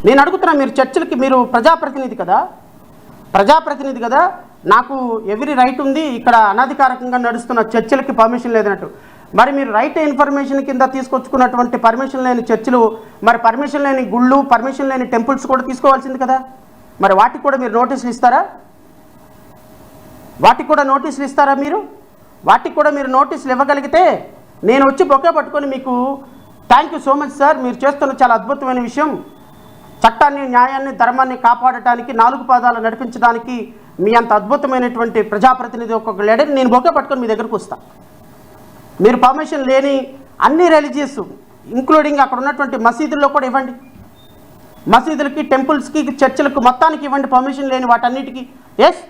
నేను అడుగుతున్నా, మీరు చర్చలకి, మీరు ప్రజాప్రతినిధి కదా, నాకు ఎవ్రీ రైట్ ఉంది, ఇక్కడ అనధికారికంగా నడుస్తున్న చర్చలకి పర్మిషన్ లేదన్నట్టు. మరి మీరు రైట్ ఇన్ఫర్మేషన్ కింద తీసుకొచ్చుకున్నటువంటి పర్మిషన్ లేని చర్చలు, మరి పర్మిషన్ లేని గుళ్ళు, పర్మిషన్ లేని టెంపుల్స్ కూడా తీసుకోవాల్సింది కదా. మరి వాటికి కూడా మీరు నోటీసులు ఇస్తారా? మీరు వాటికి కూడా మీరు నోటీసులు ఇవ్వగలిగితే నేను వచ్చి బొకే పట్టుకొని మీకు thank you so much sir, మీరు చేస్తున్న చాలా అద్భుతమైన విషయం, చట్టాన్ని, న్యాయాన్ని, ధర్మాన్ని కాపాడటానికి, 4 పాదాలు నడిపించడానికి మీ అంత అద్భుతమైనటువంటి ప్రజాప్రతినిధి ఒక్కొక్క లీడర్ నేను బొకే పట్టుకొని మీ దగ్గరకు వస్తా. మీరు పర్మిషన్ లేని అన్ని రిలీజియస్ ఇంక్లూడింగ్ అక్కడ ఉన్నటువంటి మసీదుల్లో కూడా ఇవ్వండి, మసీదులకి, టెంపుల్స్కి, చర్చిలకు మొత్తానికి ఇవ్వండి పర్మిషన్ లేని వాటన్నిటికీ. ఎస్,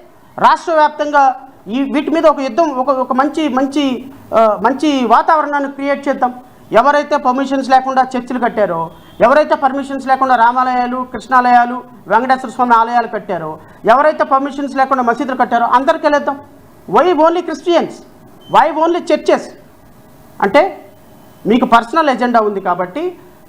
రాష్ట్ర వ్యాప్తంగా వీటి మీద ఒక యుద్ధం, ఒక మంచి వాతావరణాన్ని క్రియేట్ చేద్దాం. ఎవరైతే పర్మిషన్స్ లేకుండా చర్చిలు కట్టారో, ఎవరైతే పర్మిషన్స్ లేకుండా రామాలయాలు, కృష్ణాలయాలు, వెంకటేశ్వర స్వామి ఆలయాలు కట్టారో, ఎవరైతే పర్మిషన్స్ లేకుండా మసీదులు కట్టారో అందరికీ వెళ్ళేద్దాం. Why only Christians, why only churches? అంటే మీకు పర్సనల్ ఎజెండా ఉంది కాబట్టి,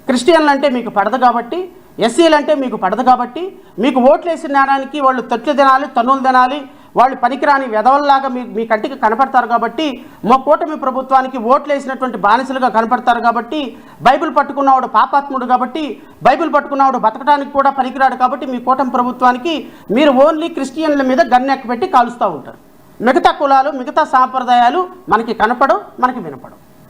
క్రిస్టియన్లు అంటే మీకు పడదు కాబట్టి, ఎస్సీలు అంటే మీకు పడదు కాబట్టి, మీకు ఓట్లు వేసిన నేరానికి వాళ్ళు తట్లు తినాలి, తన్నులు తినాలి, వాళ్ళు పనికిరాని వెధవల్లాగా మీ కంటికి కనపడతారు కాబట్టి, మా కూటమి ప్రభుత్వానికి ఓట్లు వేసినటువంటి బానిసలుగా కనపడతారు కాబట్టి, బైబిల్ పట్టుకున్నవాడు పాపాత్ముడు కాబట్టి, బైబిల్ పట్టుకున్నవాడు బతకడానికి కూడా పనికిరాడు కాబట్టి, మీ కూటమి ప్రభుత్వానికి మీరు ఓన్లీ క్రిస్టియన్ల మీద గన్నెక్క పెట్టి కాలుస్తూ ఉంటారు. మిగతా కులాలు, మిగతా సాంప్రదాయాలు మనకి కనపడవు, మనకి వినపడవు.